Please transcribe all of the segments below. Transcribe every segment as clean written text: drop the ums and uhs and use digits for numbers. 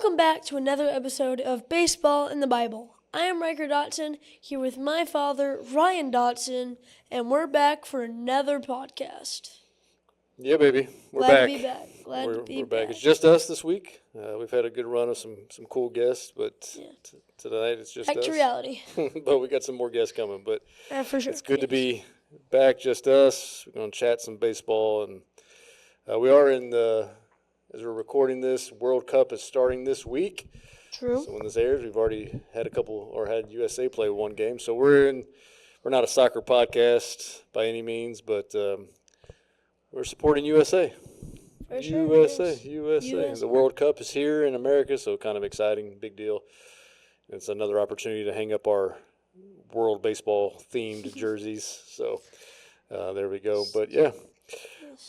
Welcome back to another episode of Baseball in the Bible. I am Riker Dotson, here with my father, Ryan Dotson, and we're back for another podcast. Yeah, baby. We're Glad back. to be back. We're back. It's just us this week. We've had a good run of some cool guests, but tonight it's just Back us. to reality. But we got some more guests coming. But For sure. it's good to be back, just us. We're going to chat some baseball. And we are in the, as we're recording this, World Cup is starting this week. True. So when this airs, we've already had had USA play one game. So we're not a soccer podcast by any means, but we're supporting USA. For sure. USA. The World Cup is here in America, so kind of exciting, big deal. It's another opportunity to hang up our world baseball themed jerseys. So there we go. But yeah,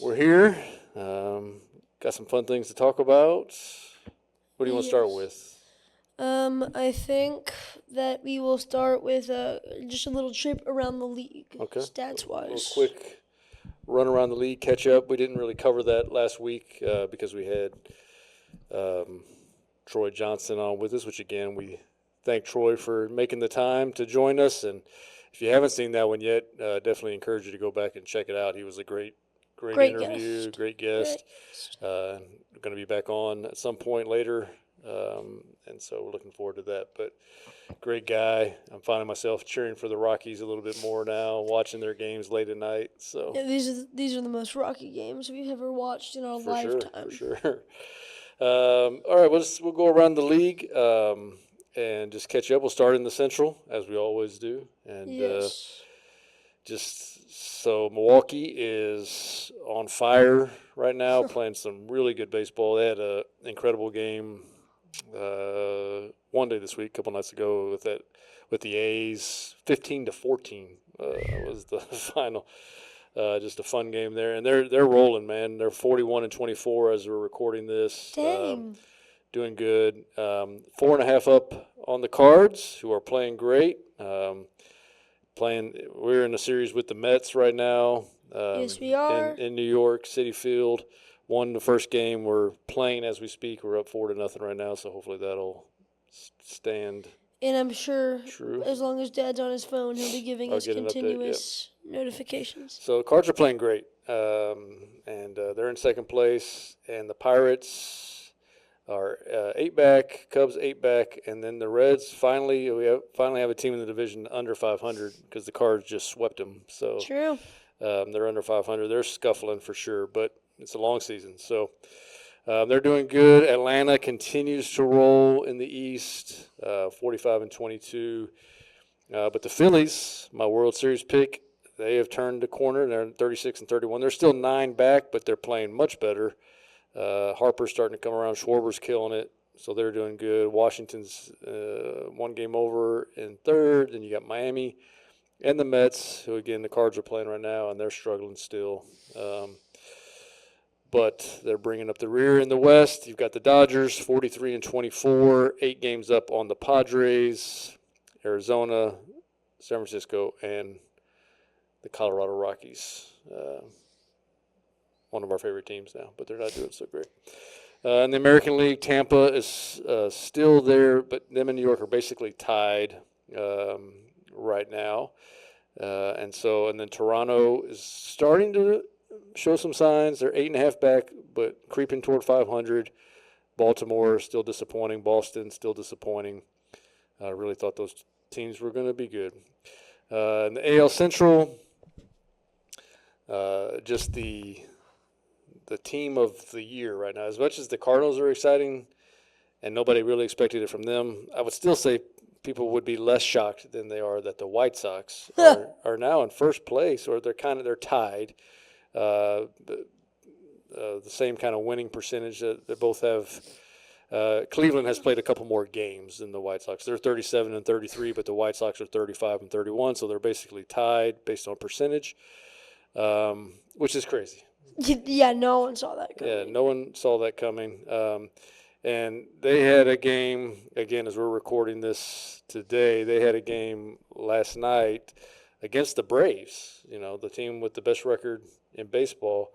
we're here. Got some fun things to talk about. What do you want to start with? I think that we will start with just a little trip around the league. Okay. Stats-wise. A little quick run around the league, catch up. We didn't really cover that last week because we had Troy Johnson on with us, which, again, we thank Troy for making the time to join us. And if you haven't seen that one yet, definitely encourage you to go back and check it out. He was a great interview, great guest. We're going to be back on at some point later, and so we're looking forward to that. But great guy. I'm finding myself cheering for the Rockies a little bit more now, watching their games late at night. So yeah, these are the most Rocky games we've ever watched in our lifetime. For sure. All right, we'll go around the league and just catch up. We'll start in the Central, as we always do. And yes. So Milwaukee is on fire right now, playing some really good baseball. They had an incredible game one day this week, a couple nights ago with the A's. 15-14 was the final. Just a fun game there, and they're rolling, man. They're 41-24 as we're recording this. Dang. Doing good. 4.5 up on the Cards, who are playing great. We're in a series with the Mets right now. Yes, we are. In New York, Citi Field. Won the first game. We're playing as we speak. We're up 4-0 right now, so hopefully that'll stand. And I'm sure true. As long as Dad's on his phone, he'll be giving us continuous notifications. So the Cards are playing great, and they're in second place. And the Pirates are 8-back, Cubs 8-back, and then the Reds finally have a team in the division under 500 because the Cards just swept them. So true. They're under 500. They're scuffling for sure, but it's a long season. So they're doing good. Atlanta continues to roll in the East, 45-22. But the Phillies, my World Series pick, they have turned the corner. They're 36-31. They're still 9 back, but they're playing much better. Harper's starting to come around. Schwarber's killing it, so they're doing good. Washington's 1 game over in third. Then you got Miami and the Mets, who, again, the Cards are playing right now, and they're struggling still. But they're bringing up the rear in the West. You've got the Dodgers, 43-24, 8 games up on the Padres, Arizona, San Francisco, and the Colorado Rockies. One of our favorite teams now, but they're not doing so great. In the American League, Tampa is still there, but them and New York are basically tied right now. And then Toronto is starting to show some signs. They're 8.5 back, but creeping toward 500. Baltimore still disappointing. Boston still disappointing. I really thought those teams were going to be good. In the AL Central, just the team of the year right now. As much as the Cardinals are exciting and nobody really expected it from them, I would still say people would be less shocked than they are that the White Sox are now in first place, or they're tied. The same kind of winning percentage that they both have. Cleveland has played a couple more games than the White Sox. They're 37-33, but the White Sox are 35-31, so they're basically tied based on percentage, which is crazy. Yeah, no one saw that coming. Yeah, no one saw that coming. And they had a game, again, as we're recording this today, they had a game last night against the Braves, the team with the best record in baseball,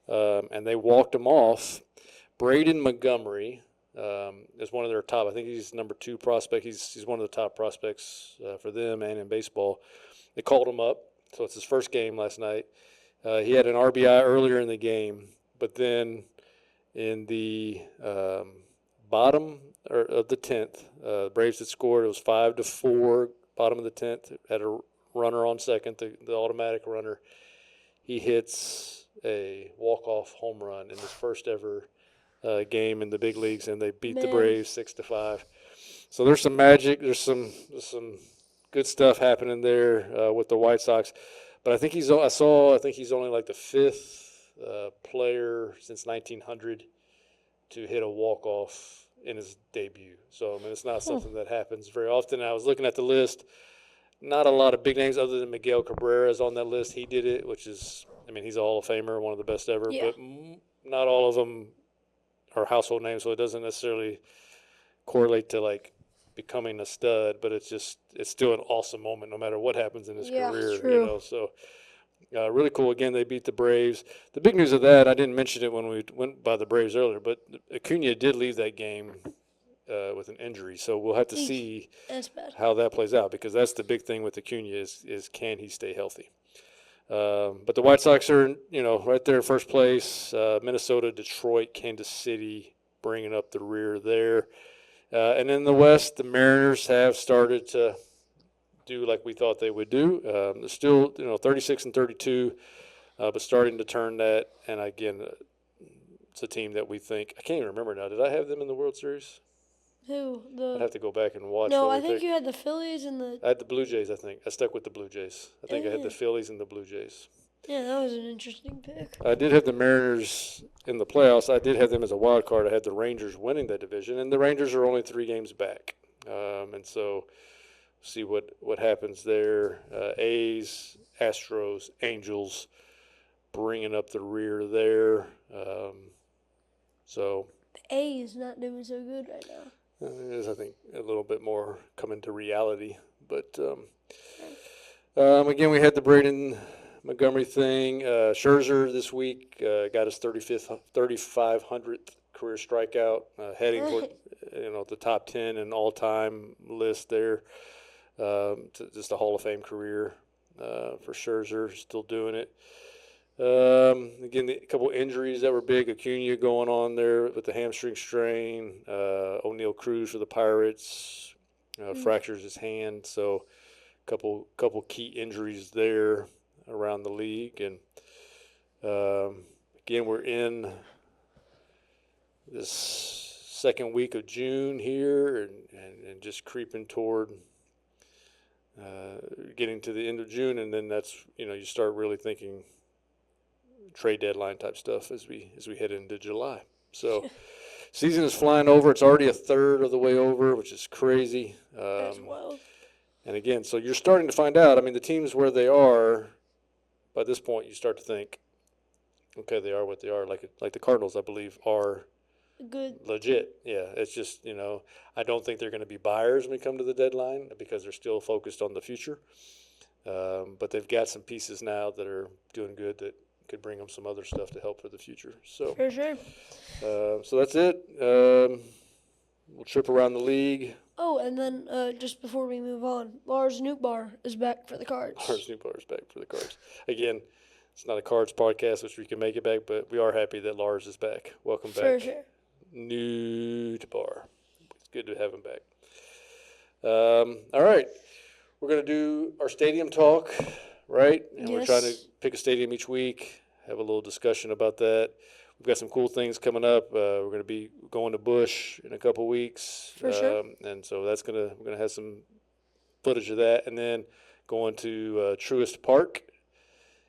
and they walked them off. Braden Montgomery, is one of their top. I think he's number 2 prospect. He's one of the top prospects for them and in baseball. They called him up, so it's his first game last night. He had an RBI earlier in the game, but then in the bottom of the 10th, Braves had scored. It was 5-4. Bottom of the 10th, had a runner on second, the automatic runner. He hits a walk-off home run in his first ever game in the big leagues, and they beat the Braves 6-5. So there's some magic. There's some good stuff happening there with the White Sox. But I think he's only like the 5th player since 1900 to hit a walk-off in his debut. So, I mean, it's not something that happens very often. I was looking at the list. Not a lot of big names other than Miguel Cabrera is on that list. He did it, which is, I mean, he's a Hall of Famer, one of the best ever. Yeah. But not all of them are household names, so it doesn't necessarily correlate to, like, becoming a stud. But it's still an awesome moment no matter what happens in his career. True. You know, so really cool. Again, they beat the Braves. The big news of that, I didn't mention it when we went by the Braves earlier, but Acuna did leave that game with an injury. So we'll have to see how that plays out, because that's the big thing with Acuna is can he stay healthy. But the White Sox are, right there in first place. Minnesota, Detroit, Kansas City bringing up the rear there. And in the West, the Mariners have started to do like we thought they would do. They're still, 36-32, but starting to turn that. And again, it's a team that we think, I can't even remember now. Did I have them in the World Series? Who? I'd have to go back and watch. No, I think you had the Phillies and the. I had the Blue Jays. I think I stuck with the Blue Jays. I think I had the Phillies and the Blue Jays. Yeah, that was an interesting pick. I did have the Mariners in the playoffs. I did have them as a wild card. I had the Rangers winning that division, and the Rangers are only 3 games back, and so see what happens there. A's, Astros, Angels, bringing up the rear there. So the A's not doing so good right now. It is, I think, a little bit more coming to reality. But, again, we had the Braden Montgomery thing. Scherzer this week got his 3,500th career strikeout, heading toward, the top 10 and all-time list there. Just a Hall of Fame career for Scherzer, still doing it. Again, a couple injuries that were big. Acuna going on there with the hamstring strain. O'Neal Cruz for the Pirates fractures his hand. So, couple key injuries there around the league. And again, we're in this second week of June here, and just creeping toward getting to the end of June, and then that's you start really thinking trade deadline type stuff as we head into July. So season is flying over. It's already a third of the way over, which is crazy. That's wild. And again, so you're starting to find out. I mean, the teams where they are, by this point, you start to think, okay, they are what they are. Like the Cardinals, I believe, are good, legit. Yeah, it's just I don't think they're going to be buyers when we come to the deadline because they're still focused on the future. But they've got some pieces now that are doing good that could bring them some other stuff to help for the future. So for sure. So that's it. We'll trip around the league. Oh, and then just before we move on, Lars Nootbaar is back for the Cards. Lars Nootbaar is back for the Cards. Again, it's not a Cards podcast, which we can make it back, but we are happy that Lars is back. Welcome back. For sure. Nootbaar. It's good to have him back. All right. We're going to do our stadium talk, right? And We're trying to pick a stadium each week, have a little discussion about that. We've got some cool things coming up. We're going to be going to Busch in a couple weeks. For sure. And so we're going to have some footage of that. And then going to Truist Park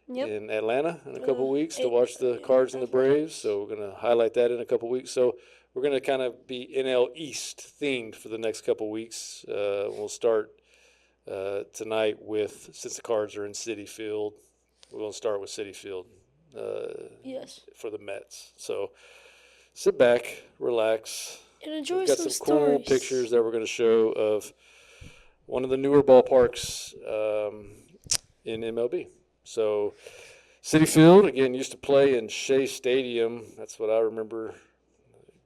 in Atlanta in a couple weeks to watch the Cards and the Braves. So we're going to highlight that in a couple weeks. So we're going to kind of be NL East themed for the next couple weeks. We'll start tonight since the Cards are in Citi Field, we're going to start with Citi Field for the Mets. So sit back, relax, and enjoy We've got some cool pictures that we're going to show of one of the newer ballparks in MLB. So Citi Field, again, used to play in Shea Stadium. That's what I remember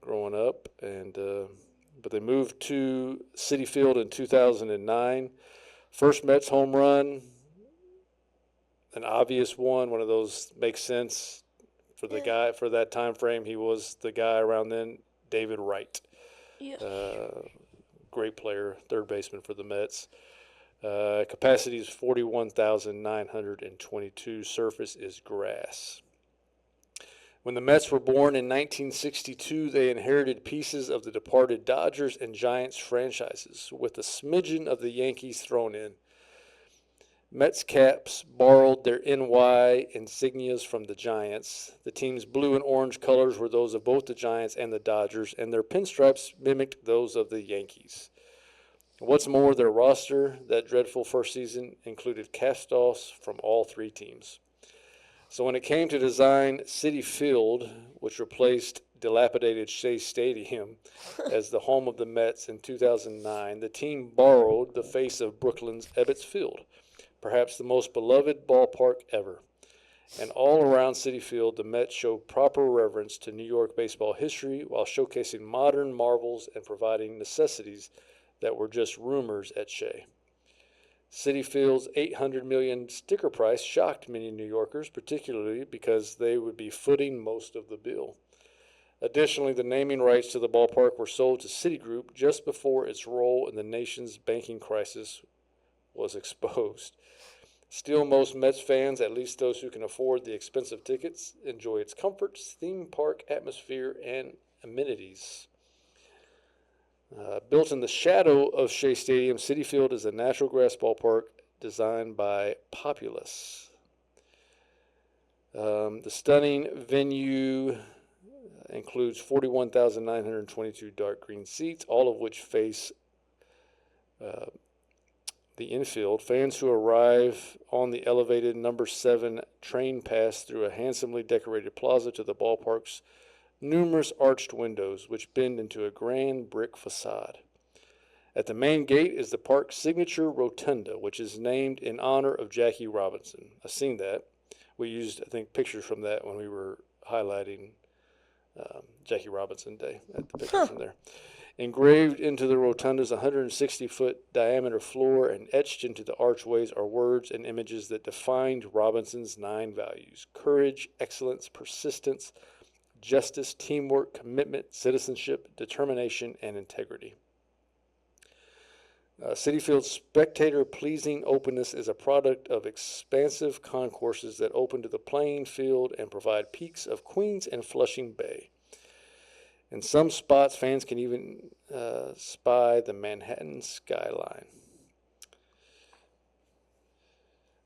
growing up, and but they moved to Citi Field in 2009. First Mets home run, an obvious one of those makes sense for the guy for that time frame. He was the guy around then, David Wright. Yeah. Great player, third baseman for the Mets. Capacity is 41,922. Surface is grass. When the Mets were born in 1962, they inherited pieces of the departed Dodgers and Giants franchises, with a smidgen of the Yankees thrown in. Mets caps borrowed their NY insignias from the Giants. The team's blue and orange colors were those of both the Giants and the Dodgers, and their pinstripes mimicked those of the Yankees. What's more, their roster that dreadful first season included cast-offs from all three teams. So when it came to design Citi Field, which replaced dilapidated Shea Stadium as the home of the Mets in 2009, the team borrowed the face of Brooklyn's Ebbets Field, perhaps the most beloved ballpark ever. And all around Citi Field, the Mets showed proper reverence to New York baseball history while showcasing modern marvels and providing necessities that were just rumors at Shea. Citi Field's $800 million sticker price shocked many New Yorkers, particularly because they would be footing most of the bill. Additionally, the naming rights to the ballpark were sold to Citigroup just before its role in the nation's banking crisis was exposed. Still, most Mets fans, at least those who can afford the expensive tickets, enjoy its comforts, theme park atmosphere, and amenities. Built in the shadow of Shea Stadium, Citi Field is a natural grass ballpark designed by Populous. The stunning venue includes 41,922 dark green seats, all of which face the infield. Fans who arrive on the elevated number 7 train pass through a handsomely decorated plaza to the ballpark's numerous arched windows, which bend into a grand brick facade. At the main gate is the park's signature rotunda, which is named in honor of Jackie Robinson. I've seen that. We used, I think, pictures from that when we were highlighting Jackie Robinson Day at the picture from there. Engraved into the rotunda's 160-foot diameter floor and etched into the archways are words and images that defined Robinson's 9 values: courage, excellence, persistence, justice, teamwork, commitment, citizenship, determination, and integrity. Citi Field's spectator-pleasing openness is a product of expansive concourses that open to the playing field and provide peeks of Queens and Flushing Bay. In some spots, fans can even spy the Manhattan skyline.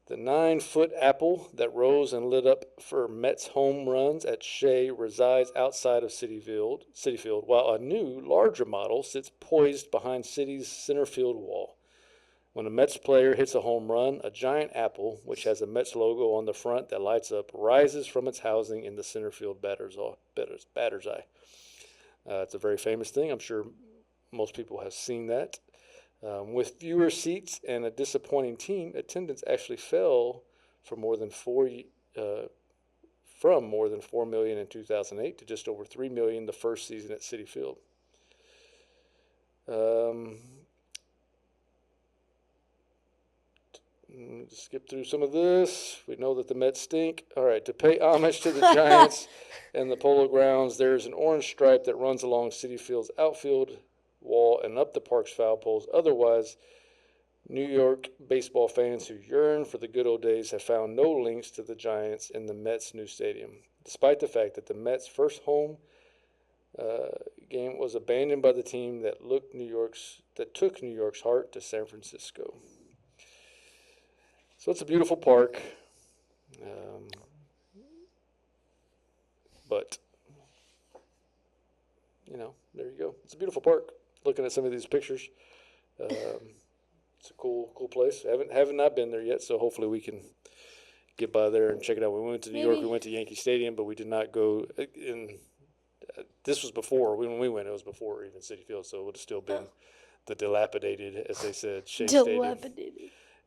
The 9-foot apple that rose and lit up for Mets home runs at Shea resides outside of Citi Field, while a new, larger model sits poised behind Citi's center field wall. When a Mets player hits a home run, a giant apple, which has a Mets logo on the front that lights up, rises from its housing in the center field batter's eye. It's a very famous thing. I'm sure most people have seen that. With fewer seats and a disappointing team, attendance actually fell from more than 4 million in 2008 to just over 3 million the first season at Citi Field. Just skip through some of this. We know that the Mets stink. All right, to pay homage to the Giants and the Polo Grounds, there's an orange stripe that runs along Citi Field's outfield wall and up the park's foul poles. Otherwise, New York baseball fans who yearn for the good old days have found no links to the Giants in the Mets' new stadium, despite the fact that the Mets' first home game was abandoned by the team that took New York's heart to San Francisco. So it's a beautiful park, but there you go. It's a beautiful park. Looking at some of these pictures, it's a cool place. Haven't not been there yet, so hopefully we can get by there and check it out. We went to New York. We went to Yankee Stadium, but we did not go in. This was before when we went. It was before even Citi Field, so it would have still been the dilapidated, as they said, Shea Stadium.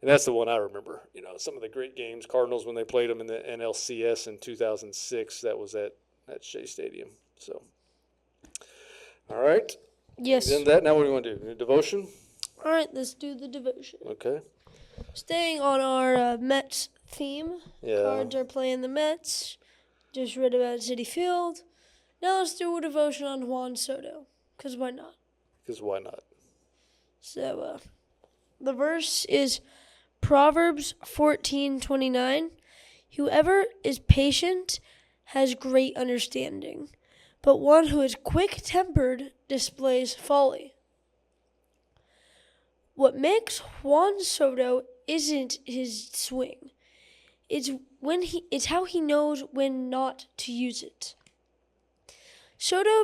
And that's the one I remember. Some of the great games. Cardinals when they played them in the NLCS in 2006. That was at Shea Stadium. So. All right. Yes. Then that. Now what do you want to do? Devotion? All right, let's do the devotion. Okay. Staying on our Mets theme. Yeah. Cards are playing the Mets. Just read about Citi Field. Now let's do a devotion on Juan Soto. Because why not? Because why not? So, the verse is Proverbs 14:29. Whoever is patient has great understanding, but one who is quick-tempered displays folly. What makes Juan Soto isn't his swing. It's how he knows when not to use it. Soto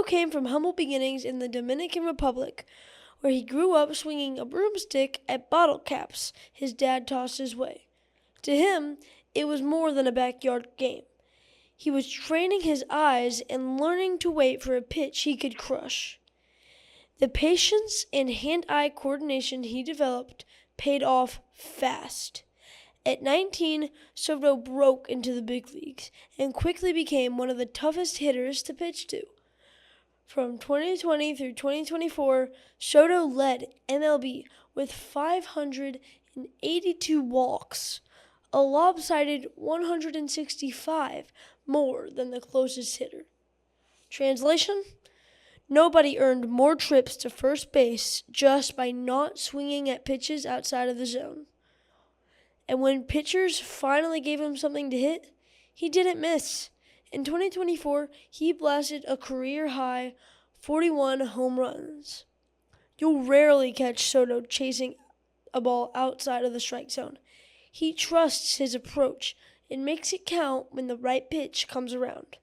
came from humble beginnings in the Dominican Republic, where he grew up swinging a broomstick at bottle caps his dad tossed his way. To him, it was more than a backyard game. He was training his eyes and learning to wait for a pitch he could crush. The patience and hand-eye coordination he developed paid off fast. At 19, Soto broke into the big leagues and quickly became one of the toughest hitters to pitch to. From 2020 through 2024, Soto led MLB with 582 walks, a lopsided 165 more than the closest hitter. Translation? Nobody earned more trips to first base just by not swinging at pitches outside of the zone. And when pitchers finally gave him something to hit, he didn't miss. In 2024, he blasted a career-high 41 home runs. You'll rarely catch Soto chasing a ball outside of the strike zone. He trusts his approach and makes it count when the right pitch comes around.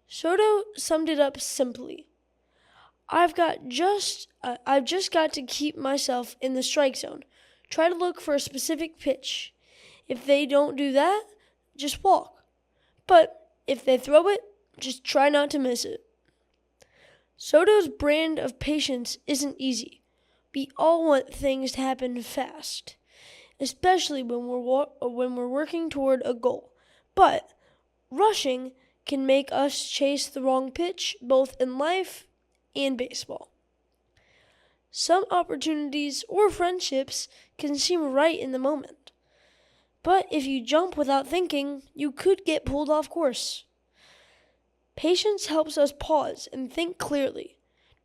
Soto summed it up simply. I've just got to keep myself in the strike zone. Try to look for a specific pitch. If they don't do that, just walk. But if they throw it, just try not to miss it. Soto's brand of patience isn't easy. We all want things to happen fast, especially when we're working toward a goal. But rushing can make us chase the wrong pitch, both in life and baseball. Some opportunities or friendships can seem right in the moment. But if you jump without thinking, you could get pulled off course. Patience helps us pause and think clearly.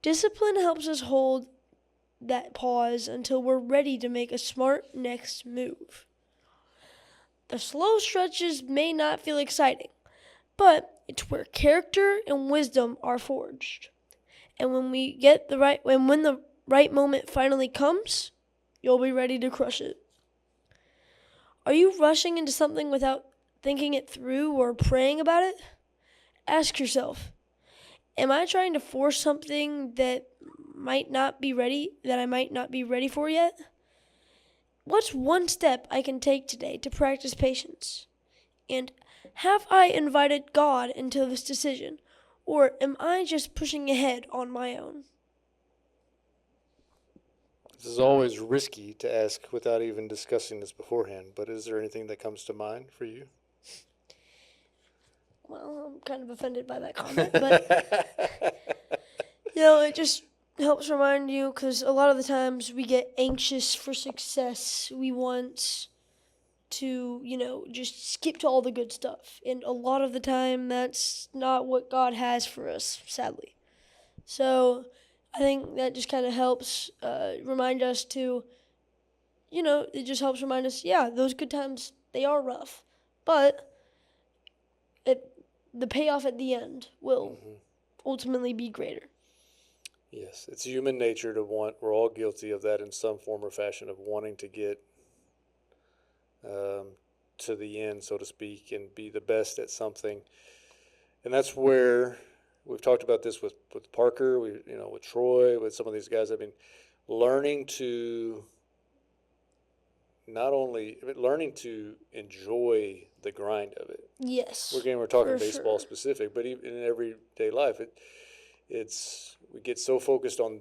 Discipline helps us hold that pause until we're ready to make a smart next move. The slow stretches may not feel exciting, but it's where character and wisdom are forged. And when the right moment finally comes, you'll be ready to crush it. Are you rushing into something without thinking it through or praying about it? Ask yourself, am I trying to force something that I might not be ready for yet? What's one step I can take today to practice patience? And have I invited God into this decision, or am I just pushing ahead on my own? This is always risky to ask without even discussing this beforehand, but is there anything that comes to mind for you? Well, I'm kind of offended by that comment, but, it just helps remind you, because a lot of the times we get anxious for success. We want to, just skip to all the good stuff. And a lot of the time, that's not what God has for us, sadly. So I think that just kind of helps remind us it just helps remind us, yeah, those good times, they are rough. But the payoff at the end will ultimately be greater. Yes, it's human nature to want, we're all guilty of that in some form or fashion, of wanting to get to the end, so to speak, and be the best at something. And that's where we've talked about this with Parker, with Troy, with some of these guys. I mean, learning to enjoy the grind of it. Yes. We're talking baseball sure. specific, but even in everyday life, we get so focused on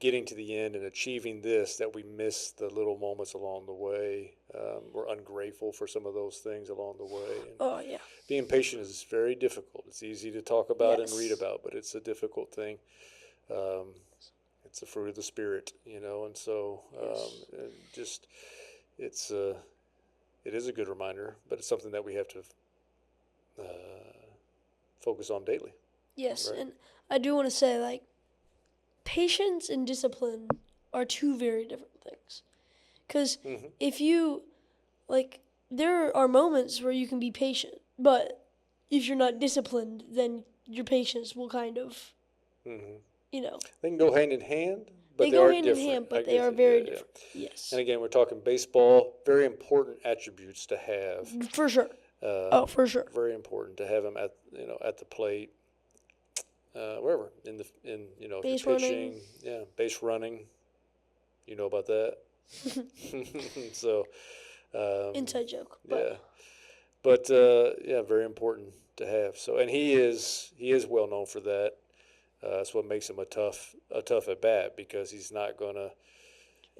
getting to the end and achieving this that we miss the little moments along the way. We're grateful for some of those things along the way. And Oh, yeah. being patient is very difficult. It's easy to talk about and Yes. read about, but it's a difficult thing. It's a fruit of the spirit, and so Yes. and just it's it is a good reminder, but it's something that we have to focus on daily. Yes, Right. and I do want to say, like, patience and discipline are two very different things. Because Mm-hmm. if you, like, there are moments where you can be patient, but if you're not disciplined, then your patience will kind of, Mm-hmm. you know, They can go hand in hand, they but they go are hand in different. hand, I but they guess, are yeah, very yeah. different. Yes, And again, we're talking baseball. Very important attributes to have. for sure. Um, Oh, for sure. Very important to have them at the plate, wherever in if you're Base running. pitching, base running. You know about that. So, Inside joke, but yeah, but yeah, very important to have. So, and he is well known for that. That's what makes him a tough at bat, because he's not gonna.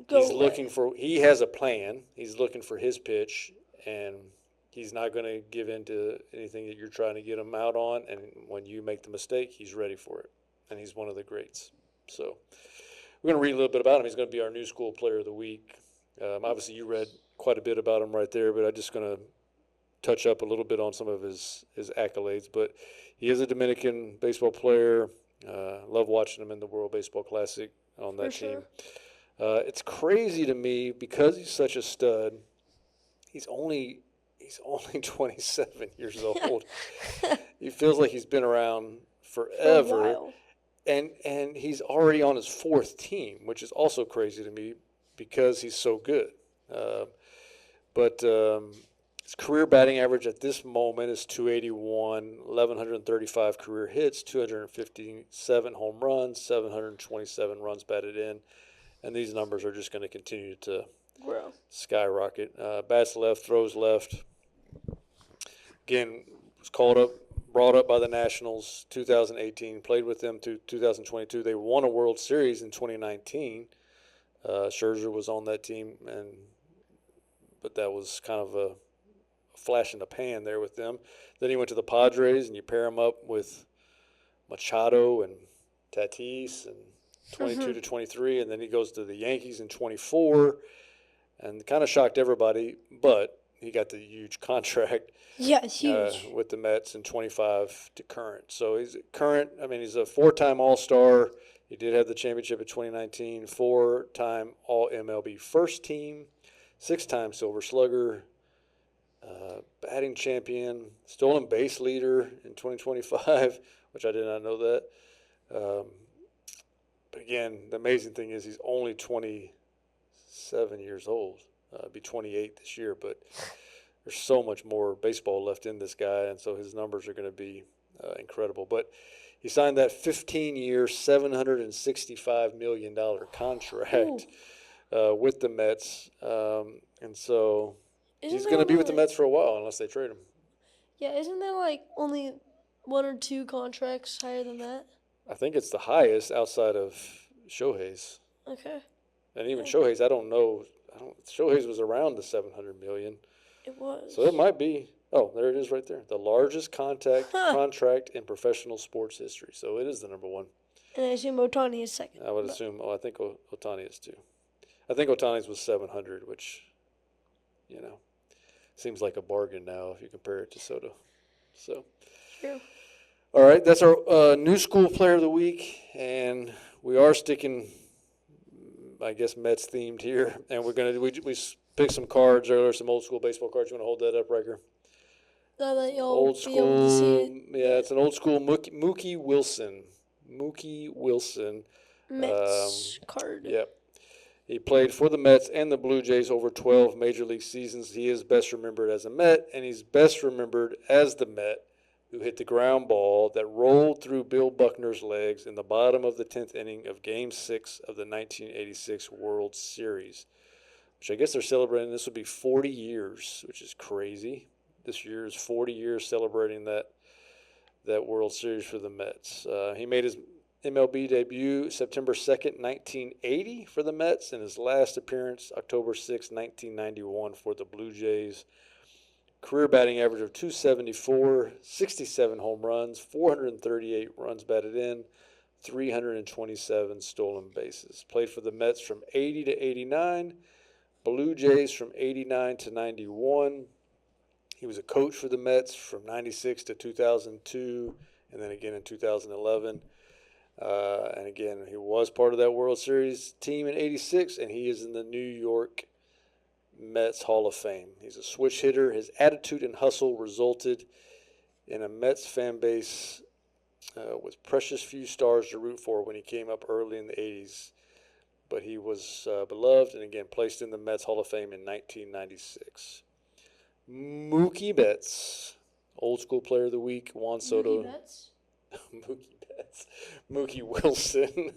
go He's away. looking for. He has a plan. He's looking for his pitch, and he's not going to give in to anything that you're trying to get him out on. And when you make the mistake, he's ready for it, and he's one of the greats. So we're going to read a little bit about him. He's going to be our new school player of the week. Obviously, you read quite a bit about him right there, but I'm just going to touch up a little bit on some of his accolades. But he is a Dominican baseball player. Love watching him in the World Baseball Classic on that For team. sure. It's crazy to me, because he's such a stud. He's only 27 years old. He feels like he's been around For a forever, while. and he's already on his fourth team, which is also crazy to me, because he's so good. Uh, but his career batting average at this moment is 281, 1,135 career hits, 257 home runs, 727 runs batted in. And these numbers are just going to continue to Grow. skyrocket. Bats left, throws left. Again, was brought up by the Nationals 2018, played with them to 2022. They won a World Series in 2019. Scherzer was on that team, but that was kind of a flash in the pan there with them. Then he went to the Padres, and you pair him up with Machado and Tatis and 22 to 23, and then he goes to the Yankees in 24, and kind of shocked everybody, but he got the huge contract Yeah, it's huge. with the Mets in 25 to current. So he's current. I mean, he's a four-time All-Star. He did have the championship in 2019, four-time All-MLB first team, six-time Silver Slugger, batting champion, stolen base leader in 2025, which I did not know that. But again, the amazing thing is he's only 27 years old. Be 28 this year, but there's so much more baseball left in this guy, and so his numbers are going to be incredible. But he signed that 15-year, $765 million contract with the Mets, and so he's going to be with the Mets for a while unless they trade him. Yeah, isn't there like only one or two contracts higher than that? I think it's the highest outside of Shohei's. Okay. And even Shohei's, I don't know. Shohei's was around the 700 million. It was. So it might be. Oh, there it is right there. The largest contract in professional sports history. So it is the number one. And I assume Otani is second. I would assume. Oh, I think Otani is too. I think Otani's was 700, which, seems like a bargain now if you compare it to Soto. So. True. All right, that's our new school player of the week, and we are sticking, I guess, Mets themed here, and we picked some cards earlier, some old school baseball cards. You want to hold that up, Riker? Now that y'all Old be able to see school, it. yeah, it's an old school Mookie Wilson. Mets card. Yep. He played for the Mets and the Blue Jays over 12 major league seasons. He is best remembered as a Met, and he's best remembered as the Met who hit the ground ball that rolled through Bill Buckner's legs in the bottom of the 10th inning of Game 6 of the 1986 World Series, which I guess they're celebrating. This would be 40 years, which is crazy. This year is 40 years celebrating that World Series for the Mets. He made his MLB debut September 2nd, 1980 for the Mets, and his last appearance October 6, 1991 for the Blue Jays. Career batting average of 274, 67 home runs, 438 runs batted in, 327 stolen bases. Played for the Mets from 80 to 89, Blue Jays from 89 to 91. He was a coach for the Mets from 96 to 2002, and then again in 2011. And again, he was part of that World Series team in 86, and he is in the New York Mets Hall of Fame. He's a switch hitter. His attitude and hustle resulted in a Mets fan base with precious few stars to root for when he came up early in the 80s. But he was beloved and, again, placed in the Mets Hall of Fame in 1996. Mookie Betts, old school player of the week, Juan Soto. Mookie Betts? Mookie Betts. Mookie Wilson.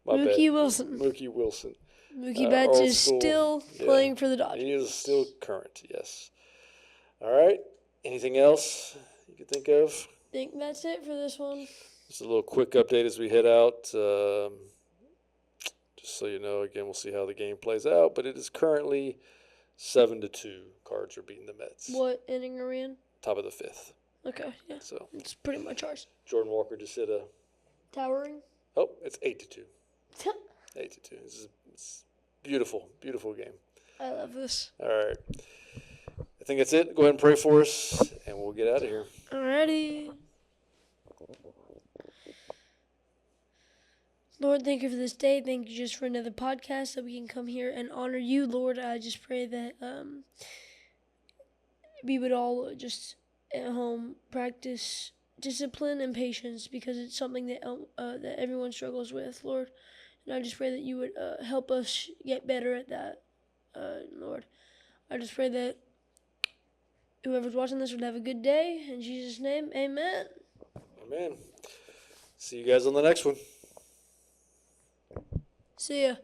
My bad. Mookie Wilson. Mookie Wilson. Mookie Betts old is school, still playing for the Dodgers. He is still current, yes. All right. Anything else you can think of? I think that's it for this one. Just a little quick update as we head out. Just so you know, again, we'll see how the game plays out, but it is currently 7-2. Cards are beating the Mets. What inning are we in? Top of the 5th. Okay, yeah. So It's pretty much ours. Jordan Walker just hit a. Towering? Oh, it's 8-2. 8-2. It's beautiful, beautiful game. I love this. All right. I think that's it. Go ahead and pray for us, and we'll get out of here. Alrighty. Lord, thank you for this day. Thank you just for another podcast that we can come here and honor you, Lord. I just pray that we would all just at home practice discipline and patience, because it's something that that everyone struggles with, Lord. And I just pray that you would help us get better at that, Lord. I just pray that whoever's watching this would have a good day. In Jesus' name, amen. Amen. See you guys on the next one. See ya.